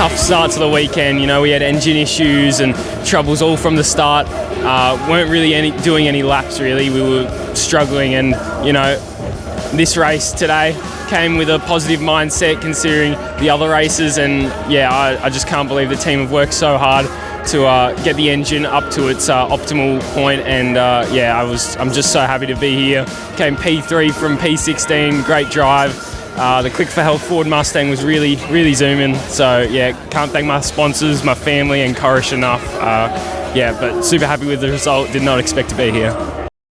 tough start to the weekend. You know, we had engine issues and troubles all from the start. Weren't really doing any laps really. We were struggling, and you know, this race today came with a positive mindset considering the other races, and yeah, I just can't believe the team have worked so hard to get the engine up to its optimal point, and yeah, I'm just so happy to be here. Came P3 from P16, great drive. The Click for Health Ford Mustang was really zooming, so yeah, can't thank my sponsors, my family and Corish enough. Yeah, but super happy with the result, did not expect to be here.